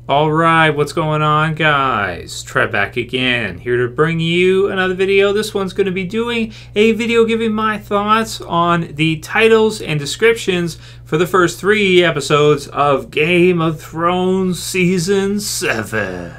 Alright, what's going on, guys? Trev back again, here to bring you another video. This one's going to be doing a video giving my thoughts on the titles and descriptions for the first 3 episodes of Game of Thrones Season 7.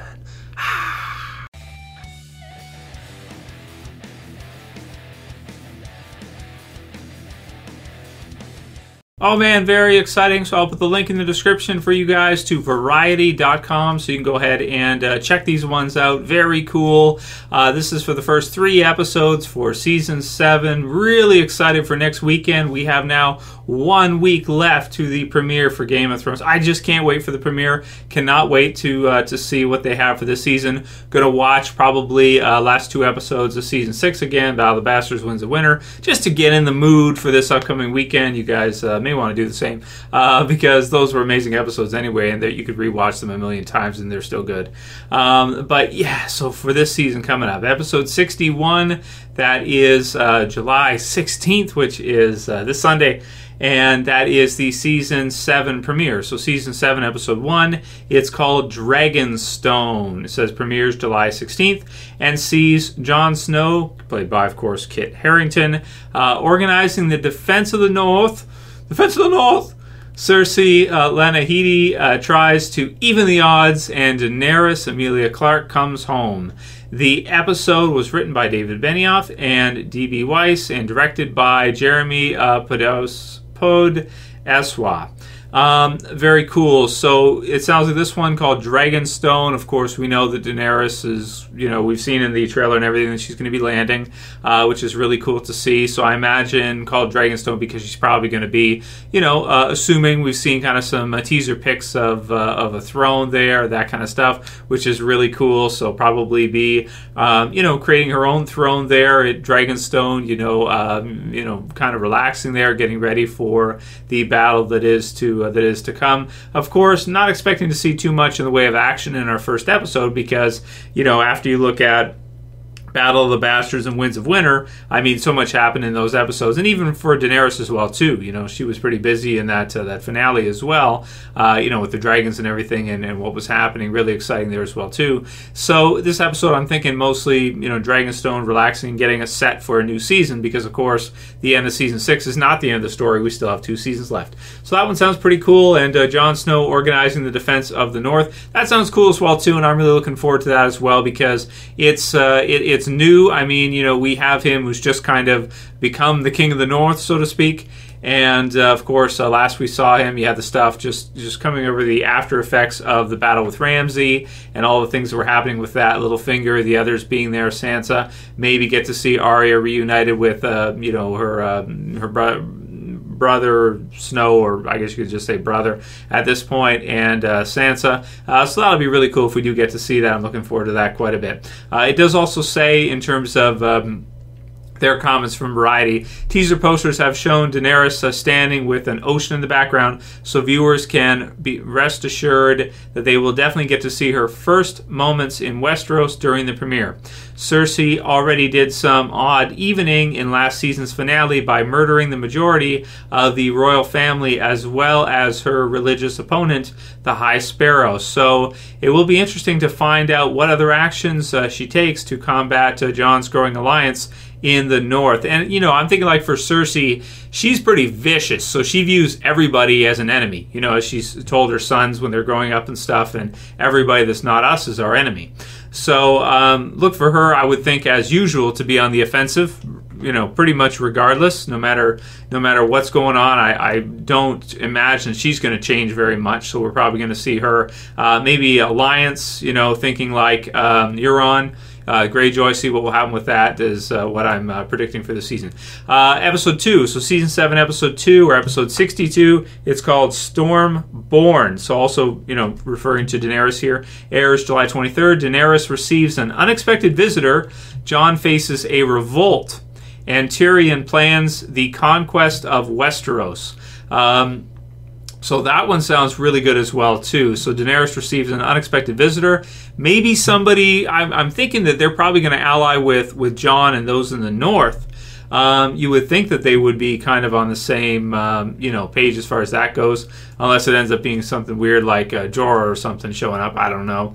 Oh man, very exciting. So I'll put the link in the description for you guys to variety.com so you can go ahead and check these ones out. Very cool. This is for the first 3 episodes for Season 7. Really excited for next weekend. We have now 1 week left to the premiere for Game of Thrones. I just can't wait for the premiere. Cannot wait to see what they have for this season. Gonna watch probably last 2 episodes of Season 6 again. Battle of the Bastards wins the winner. Just to get in the mood for this upcoming weekend. You guys may want to do the same because those were amazing episodes anyway, and you could rewatch them a million times and they're still good. But yeah, so for this season coming up, episode 61, that is July 16th, which is this Sunday. And that is the Season 7 premiere. So Season 7, Episode 1, it's called Dragonstone. It says premieres July 16th and sees Jon Snow, played by, of course, Kit Harington, organizing the Defense of the North. Defense of the North! Cersei, Lena Headey tries to even the odds, and Daenerys, Emilia Clarke, comes home. The episode was written by David Benioff and D.B. Weiss and directed by Jeremy Podeswa. Very cool. So it sounds like this one called Dragonstone. Of course, we know that Daenerys is, we've seen in the trailer and everything that she's going to be landing, which is really cool to see. So I imagine called Dragonstone because she's probably going to be, assuming we've seen kind of some teaser pics of a throne there, that kind of stuff, which is really cool. So probably be, creating her own throne there at Dragonstone, kind of relaxing there, getting ready for the battle that is to come. Of course, not expecting to see too much in the way of action in our first episode because, after you look at Battle of the Bastards and Winds of Winter, I mean, so much happened in those episodes, and even for Daenerys as well too. She was pretty busy in that finale as well, with the dragons and everything, and what was happening. Really exciting there as well too. So this episode, I'm thinking mostly, Dragonstone, relaxing, getting us set for a new season, because of course the end of Season 6 is not the end of the story. We still have 2 seasons left. So that one sounds pretty cool, and Jon Snow organizing the Defense of the North. That sounds cool as well too, and I'm really looking forward to that as well because it's new. I mean, we have him who's just kind of become the King of the North, so to speak. And of course, last we saw him, you had the stuff just coming over the after effects of the battle with Ramsay and all the things that were happening with that. Littlefinger, the others being there, Sansa. Maybe get to see Arya reunited with, her brother Snow, or I guess you could just say brother at this point, and Sansa. So that'll be really cool if we do get to see that. I'm looking forward to that quite a bit. It does also say, in terms of their comments from Variety, teaser posters have shown Daenerys standing with an ocean in the background, so viewers can be rest assured that they will definitely get to see her first moments in Westeros during the premiere. Cersei already did some odd evening in last season's finale by murdering the majority of the royal family as well as her religious opponent, the High Sparrow. So it will be interesting to find out what other actions she takes to combat Jon's growing alliance in the north. And I'm thinking, like, for Cersei, she's pretty vicious, so she views everybody as an enemy, as she's told her sons when they're growing up and stuff, and everybody that's not us is our enemy. So look for her, I would think, as usual, to be on the offensive, pretty much regardless, no matter what's going on. I don't imagine she's going to change very much, so we're probably going to see her maybe alliance, thinking like Euron, Greyjoy. See what will happen with that is what I'm predicting for the season. Episode 2, so Season 7, Episode 2, or Episode 62, it's called Stormborn. So also, referring to Daenerys here, airs July 23rd. Daenerys receives an unexpected visitor. Jon faces a revolt, and Tyrion plans the conquest of Westeros. So that one sounds really good as well too. So Daenerys receives an unexpected visitor. Maybe somebody, I'm thinking that they're probably going to ally with Jon and those in the north. You would think that they would be kind of on the same, page as far as that goes, unless it ends up being something weird like Jorah or something showing up. I don't know.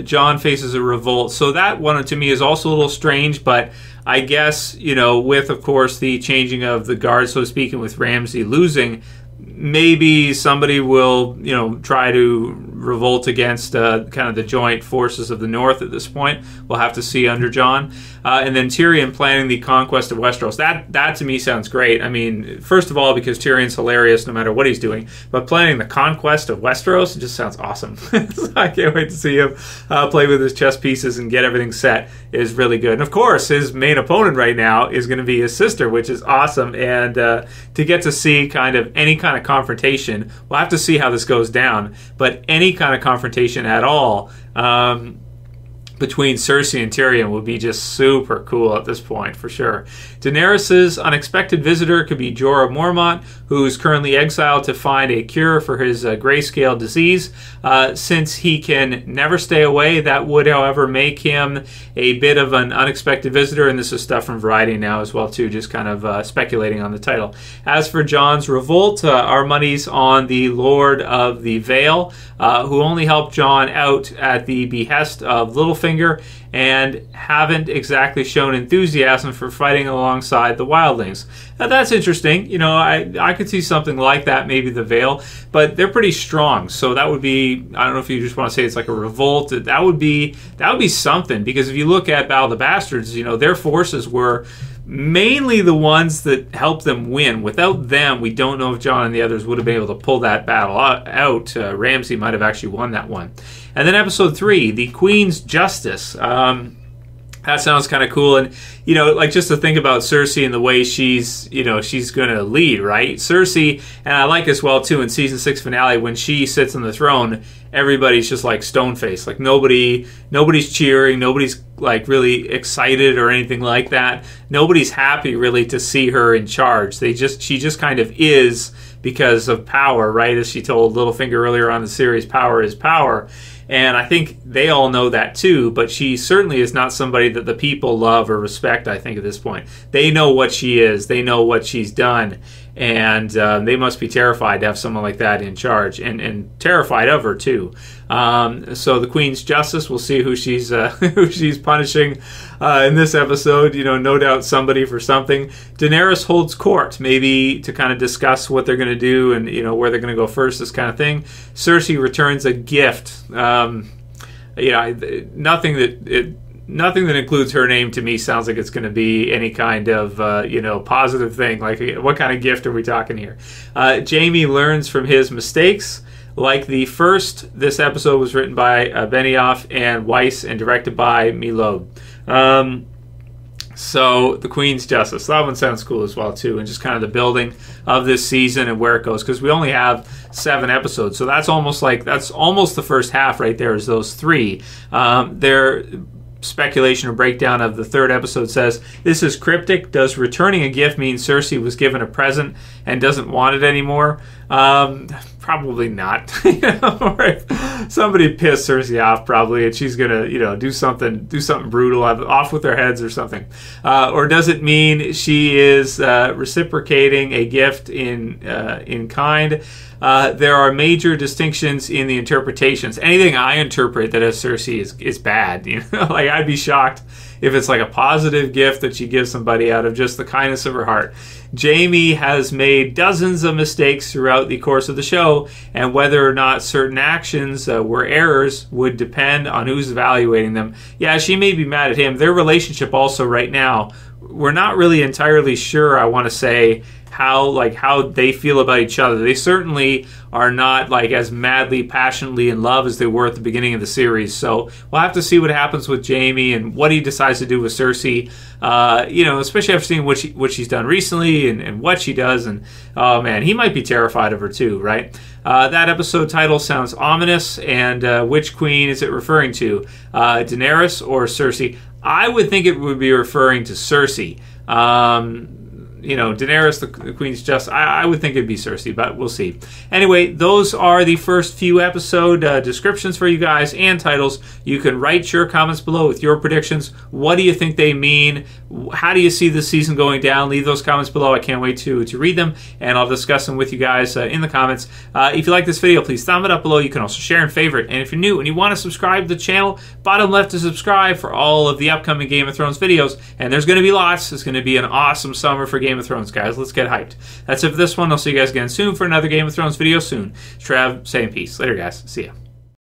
Jon faces a revolt. So that one to me is also a little strange, but I guess, with, of course, the changing of the guard, so to speak, and with Ramsay losing, maybe somebody will, try to revolt against kind of the joint forces of the North at this point. We'll have to see under Jon. And then Tyrion planning the conquest of Westeros. That to me sounds great. I mean, first of all, because Tyrion's hilarious no matter what he's doing, but planning the conquest of Westeros, it just sounds awesome. So I can't wait to see him play with his chess pieces and get everything set. Is really good. And of course, his main opponent right now is going to be his sister, which is awesome. And to get to see kind of any kind of confrontation, we'll have to see how this goes down, but any kind of confrontation at all between Cersei and Tyrion would be just super cool at this point, for sure. Daenerys' unexpected visitor could be Jorah Mormont, who's currently exiled to find a cure for his grayscale disease. Since he can never stay away, that would, however, make him a bit of an unexpected visitor, and this is stuff from Variety now as well, too, just kind of speculating on the title. As for Jon's revolt, our money's on the Lord of the Vale, who only helped Jon out at the behest of Littlefinger, and haven't exactly shown enthusiasm for fighting alongside the wildlings. Now that's interesting. I could see something like that, maybe the Vale, but they're pretty strong. So that would be, I don't know if you just want to say it's like a revolt. That would be something, because if you look at Battle of the Bastards, their forces were mainly the ones that helped them win. Without them, we don't know if Jon and the others would have been able to pull that battle out. Ramsay might have actually won that one. And then episode 3, the Queen's Justice. That sounds kind of cool. And, just to think about Cersei and the way she's going to lead, right? Cersei, and I like as well, too, in season 6 finale, when she sits on the throne, everybody's just like stone-faced. Like nobody's cheering, nobody's like really excited or anything like that. Nobody's happy really to see her in charge. She just kind of is, because of power, right? As she told Littlefinger earlier on in the series, power is power. And I think they all know that too, but she certainly is not somebody that the people love or respect, I think, at this point. They know what she is. They know what she's done. And they must be terrified to have someone like that in charge, and terrified of her too. So the Queen's Justice, we'll see who she's punishing in this episode. No doubt somebody for something. Daenerys holds court, maybe to kind of discuss what they're going to do and where they're going to go first, this kind of thing. Cersei returns a gift. Nothing that includes her name to me sounds like it's going to be any kind of, positive thing. Like, what kind of gift are we talking here? Jaime learns from his mistakes. Like the first, this episode was written by Benioff and Weiss and directed by Milod. So, the Queen's Justice. That one sounds cool as well, too. And just kind of the building of this season and where it goes. Because we only have 7 episodes. So that's almost the first half right there, is those 3. Their speculation or breakdown of the 3rd episode says, this is cryptic. Does returning a gift mean Cersei was given a present and doesn't want it anymore? Probably not. Or if somebody pissed Cersei off, probably, and she's gonna, do something brutal, off with their heads or something. Or does it mean she is reciprocating a gift in kind? There are major distinctions in the interpretations. Anything I interpret that as Cersei is bad. Like, I'd be shocked if it's like a positive gift that she gives somebody out of just the kindness of her heart. Jaime has made dozens of mistakes throughout the course of the show, and whether or not certain actions were errors would depend on who's evaluating them. Yeah, she may be mad at him. Their relationship also right now, we're not really entirely sure, I want to say, how they feel about each other. They certainly are not like as madly, passionately in love as they were at the beginning of the series. So we'll have to see what happens with Jaime and what he decides to do with Cersei. Especially after seeing what she's done recently and what she does. And oh man, he might be terrified of her too, right? That episode title sounds ominous. And which queen is it referring to? Daenerys or Cersei? I would think it would be referring to Cersei. Daenerys, the Queen's just, I would think it'd be Cersei, but we'll see. Anyway, those are the first few episode descriptions for you guys and titles. You can write your comments below with your predictions. What do you think they mean? How do you see this season going down? Leave those comments below. I can't wait to read them, and I'll discuss them with you guys in the comments. If you like this video, please thumb it up below. You can also share and favorite. And if you're new and you want to subscribe to the channel, bottom left to subscribe for all of the upcoming Game of Thrones videos. And there's going to be lots. It's going to be an awesome summer for Game of Thrones, guys. Let's get hyped. That's it for this one. I'll see you guys again soon for another Game of Thrones video soon. Trev saying peace. Later, guys. See ya.